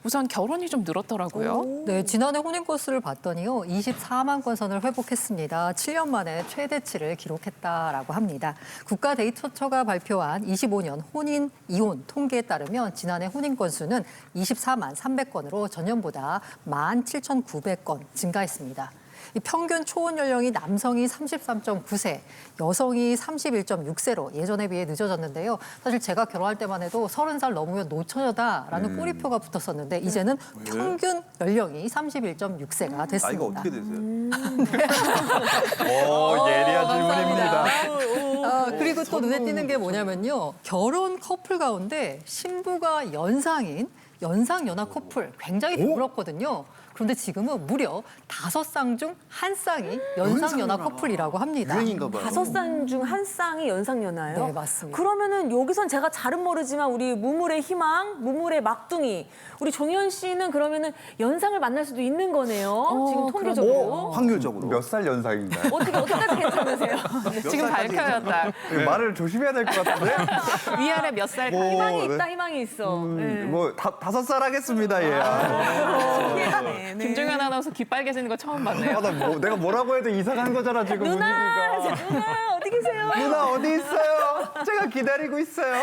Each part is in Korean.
우선 결혼이 좀 늘었더라고요. 네, 지난해 혼인 건수를 봤더니요. 24만 건 선을 회복했습니다. 7년 만에 최대치를 기록했다라고 합니다. 국가데이터처가 발표한 25년 혼인, 이혼 통계에 따르면 지난해 혼인 건수는 24만 300건으로 전년보다 17,900건 증가했습니다. 이 평균 초혼 연령이 남성이 33.9세, 여성이 31.6세로 예전에 비해 늦어졌는데요. 사실 제가 결혼할 때만 해도 30살 넘으면 노처녀다라는 꼬리표가 붙었었는데 이제는 평균 연령이 31.6세가 됐습니다. 나이가 어떻게 되세요? 예리한 질문입니다. 그리고 또 눈에 띄는 게 뭐냐면요. 결혼 커플 가운데 신부가 연상인 연상연하 커플 굉장히 드물었거든요. 그런데 지금은 무려 5쌍 중 1쌍이 연상연하 커플이라고 합니다. 유행인가 봐요. 5쌍 중 1쌍이 연상연하예요? 네, 맞습니다. 그러면은 여기선 제가 잘은 모르지만 우리 무물의 희망, 무물의 막둥이, 우리 종현 씨는 그러면은 연상을 만날 수도 있는 거네요. 지금 통계적으로. 확률적으로. 몇 살 연상인가요? 어떻게까지 괜찮으세요? 지금 밝혀야 딱 말을 조심해야 될 것 같은데. 위아래 몇 살 희망이 네. 있다, 희망이 있어. 네. 뭐 5살 하겠습니다, 예. 신기하네. 네. 김종현 아나운서 귀 빨개지는 거 처음 봤네요. 내가 뭐라고 해도 이상한 거잖아, 지금 누나, 분위기가. 누나 어디 계세요? 누나 어디 있어요? 제가 기다리고 있어요.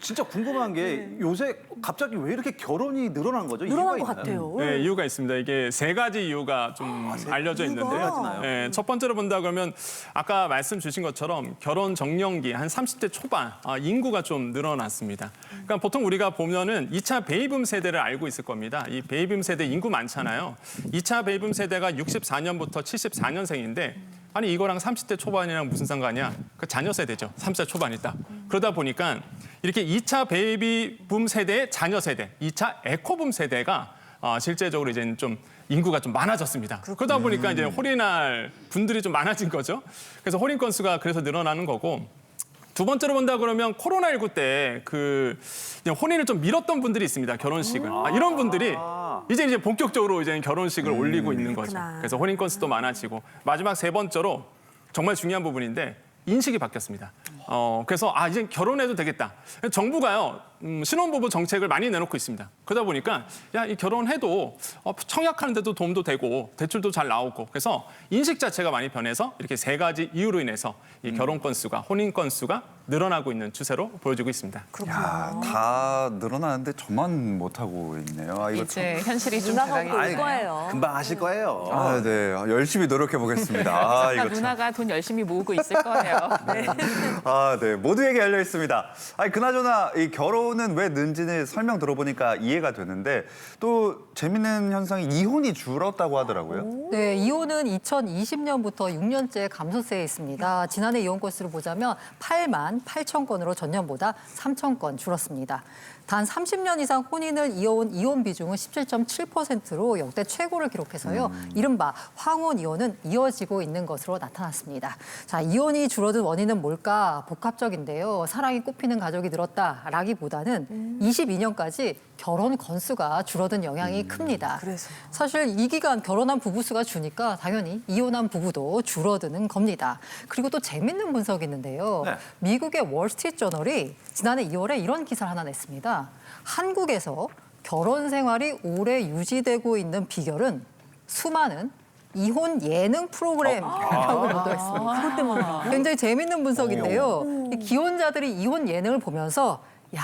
진짜 궁금한 게 요새 갑자기 왜 이렇게 결혼이 늘어난 거죠? 늘어난 이유가 것 있나요? 같아요. 네, 이유가 있습니다. 이게 3가지 이유가 좀 알려져 있는데요. 가지나요? 네, 첫 번째로 본다 그러면 아까 말씀 주신 것처럼 결혼 정년기 한 30대 초반 인구가 좀 늘어났습니다. 그러니까 보통 우리가 보면은 2차 베이비붐 세대를 알고 있을 겁니다. 이 베이비붐 세대 인구 많잖아요. 2차 베이비붐 세대가 64년부터 74년생인데 아니 이거랑 30대 초반이랑 무슨 상관이야? 그 자녀 세대죠. 30대 초반이다. 그러다 보니까 이렇게 2차 베이비붐 세대의 자녀 세대, 2차 에코붐 세대가 실제적으로 이제 좀 인구가 좀 많아졌습니다. 그러다 보니까 이제 홀인할 분들이 좀 많아진 거죠. 그래서 홀인 건수가 그래서 늘어나는 거고. 두 번째로 본다 그러면 코로나19 때 그 혼인을 좀 미뤘던 분들이 있습니다. 결혼식을. 이런 분들이 이제 본격적으로 이제 결혼식을 올리고 있는 거죠. 그렇구나. 그래서 혼인 건수도 많아지고 마지막 세 번째로 정말 중요한 부분인데 인식이 바뀌었습니다. 그래서 이제 결혼해도 되겠다. 정부가요 신혼부부 정책을 많이 내놓고 있습니다. 그러다 보니까 이 결혼해도 청약하는데도 도움도 되고 대출도 잘 나오고 그래서 인식 자체가 많이 변해서 이렇게 3가지 이유로 인해서 이 결혼 건수가 혼인 건수가 늘어나고 있는 추세로 보여지고 있습니다. 야, 다 늘어나는데 저만 못하고 있네요. 이거 참. 이제 현실이 좀 누나가 다가가고 올 있네요. 거예요. 금방 하실 거예요. 네. 열심히 노력해 보겠습니다. 아까 이거 참. 누나가 돈 열심히 모으고 있을 거예요. 네. 모두에게 열려 있습니다. 그나저나 이 결혼은 왜 는지는 설명 들어보니까 이해가 되는데 또 재밌는 현상이 이혼이 줄었다고 하더라고요. 네, 이혼은 2020년부터 6년째 감소세에 있습니다. 지난해 이혼 건수를 보자면 8만 8천 건으로 전년보다 3천 건 줄었습니다. 단 30년 이상 혼인을 이어온 이혼 비중은 17.7%로 역대 최고를 기록해서요. 이른바 황혼 이혼은 이어지고 있는 것으로 나타났습니다. 자, 이혼이 줄어든 원인은 뭘까? 복합적인데요. 사랑이 꽃피는 가족이 늘었다라기보다는 22년까지 결혼 건수가 줄어든 영향이 큽니다. 그래서. 사실 이 기간 결혼한 부부 수가 주니까 당연히 이혼한 부부도 줄어드는 겁니다. 그리고 또 재밌는 분석이 있는데요. 네. 미국의 월스트리트저널이 지난해 2월에 이런 기사를 하나 냈습니다. 한국에서 결혼 생활이 오래 유지되고 있는 비결은 수많은 이혼 예능 프로그램이라고 보도했습니다. 그것 때문에. 굉장히 재밌는 분석인데요. 이 기혼자들이 이혼 예능을 보면서 야,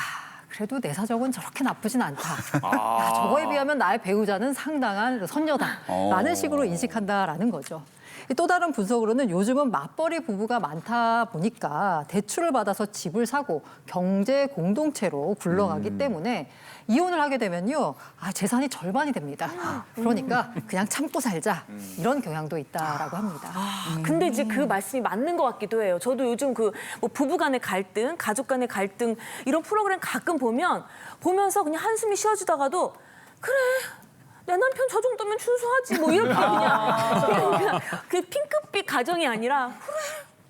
그래도 내 사정은 저렇게 나쁘진 않다. 야, 저거에 비하면 나의 배우자는 상당한 선녀다라는 식으로 인식한다라는 거죠. 또 다른 분석으로는 요즘은 맞벌이 부부가 많다 보니까 대출을 받아서 집을 사고 경제 공동체로 굴러가기 때문에 이혼을 하게 되면요, 재산이 절반이 됩니다. 그러니까 그냥 참고 살자 이런 경향도 있다라고 합니다. 근데 이제 그 말씀이 맞는 것 같기도 해요. 저도 요즘 뭐 부부 간의 갈등, 가족 간의 갈등 이런 프로그램 가끔 보면서 그냥 한숨이 쉬어지다가도 그래. 내 남편 저 정도면 준수하지 뭐 이렇게 그냥 그 핑크빛 가정이 아니라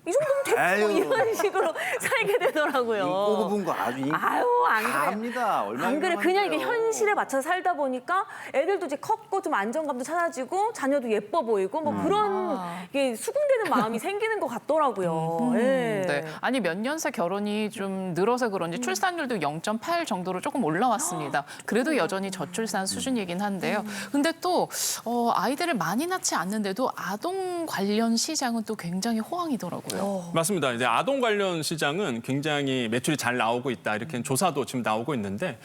그래 이 정도면 됐고 아유. 이런 식으로 살게 되더라고요. 꼽은 거 아주 아유, 안 다 그래. 합니다. 얼마나 안 그래. 그냥 이게 유명한데요. 현실에 맞춰 살다 보니까 애들도 이제 컸고 좀 안정감도 찾아지고 자녀도 예뻐 보이고 뭐 그런 이게 수긍되는 마음이 생기는 것 같더라고요. 예. 네. 아니 몇 년 새 결혼이 좀 늘어서 그런지 출산율도 0.8 정도로 조금 올라왔습니다. 그래도 여전히 저출산 수준이긴 한데요. 근데 또 아이들을 많이 낳지 않는데도 아동 관련 시장은 또 굉장히 호황이더라고요. 맞습니다. 이제 아동 관련 시장은 굉장히 매출이 잘 나오고 있다. 이렇게 조사도 지금 나오고 있는데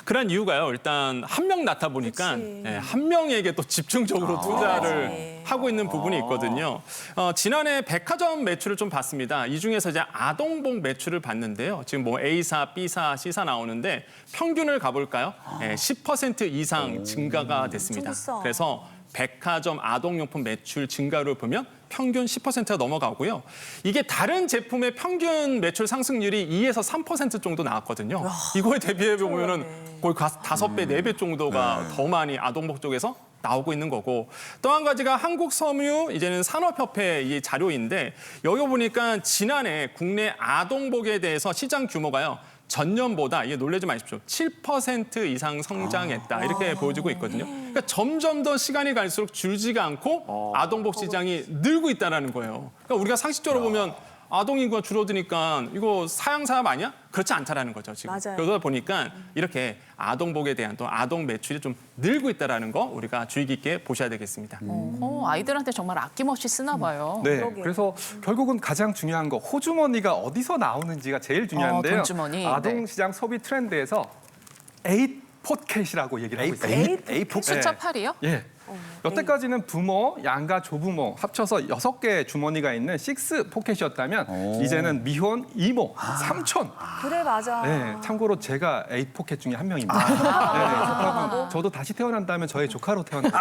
그런 이유가요. 일단 한 명 낳다 보니까 예, 한 명에게 또 집중적으로 투자를 하고 있는 부분이 있거든요. 지난해 백화점 매출을 좀 봤습니다. 이 중에서 이제 아동복 매출을 봤는데요. 지금 뭐 A사, B사, C사 나오는데 평균을 가볼까요? 예, 10% 이상 증가가 됐습니다. 비싸. 그래서 백화점 아동용품 매출 증가를 보면 평균 10%가 넘어가고요. 이게 다른 제품의 평균 매출 상승률이 2에서 3% 정도 나왔거든요. 이거에 대비해 보면은 거의 5배, 4배 정도가 더 많이 아동복 쪽에서 나오고 있는 거고 또 한 가지가 한국섬유 이제는 산업협회 이 자료인데 여기 보니까 지난해 국내 아동복에 대해서 시장 규모가요. 전년보다 이게 놀라지 마십시오. 7% 이상 성장했다. 이렇게 보여지고 있거든요. 그러니까 점점 더 시간이 갈수록 줄지가 않고 아동복 시장이 늘고 있다는 거예요. 그러니까 우리가 상식적으로 보면 아동 인구가 줄어드니까 이거 사양 사업 아니야? 그렇지 않다라는 거죠, 지금. 맞아요. 그러다 보니까 이렇게 아동복에 대한 또 아동 매출이 좀 늘고 있다는 거 우리가 주의 깊게 보셔야 되겠습니다. 아이들한테 정말 아낌없이 쓰나 봐요. 네, 그러게요. 그래서 결국은 가장 중요한 거 호주머니가 어디서 나오는지가 제일 중요한데요. 돈주머니. 아동 시장 소비 트렌드에서 에잇 포켓이라고 얘기를 하고 있어요. A4 숫자 네. 8이요? 예. 여태까지는 부모, 양가, 조부모 합쳐서 6개 주머니가 있는 식스 포켓이었다면 이제는 미혼, 이모, 삼촌. 그래 맞아. 네, 참고로 제가 에잇 포켓 중에 한 명입니다. 네, 저도 다시 태어난다면 저의 조카로 태어납니다.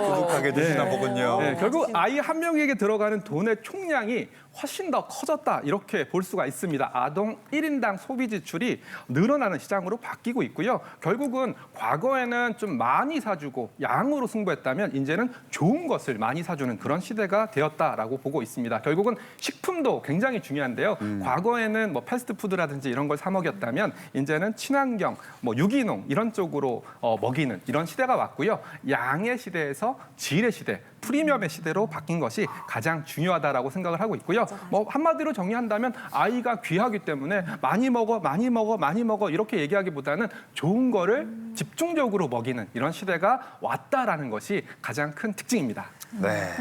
고독하게 드시나 보군요. 네, 결국 아이 한 명에게 들어가는 돈의 총량이 훨씬 더 커졌다 이렇게 볼 수가 있습니다. 아동 1인당 소비 지출이 늘어나는 시장으로 바뀌고 있고요. 결국은 과거에는 좀 많이 사주고 양으로 승부했다면 이제는 좋은 것을 많이 사주는 그런 시대가 되었다라고 보고 있습니다. 결국은 식품도 굉장히 중요한데요. 과거에는 뭐 패스트푸드라든지 이런 걸 사 먹였다면 이제는 친환경, 뭐 유기농 이런 쪽으로 먹이는 이런 시대가 왔고요. 양의 시대에서 질의 시대, 프리미엄의 시대로 바뀐 것이 가장 중요하다라고 생각을 하고 있고요. 뭐 한마디로 정리한다면 아이가 귀하기 때문에 많이 먹어, 많이 먹어, 많이 먹어 이렇게 얘기하기보다는 좋은 거를 집중적으로 먹이는 이런 시대가 왔다라는 것이 가장 큰 특징입니다. 네.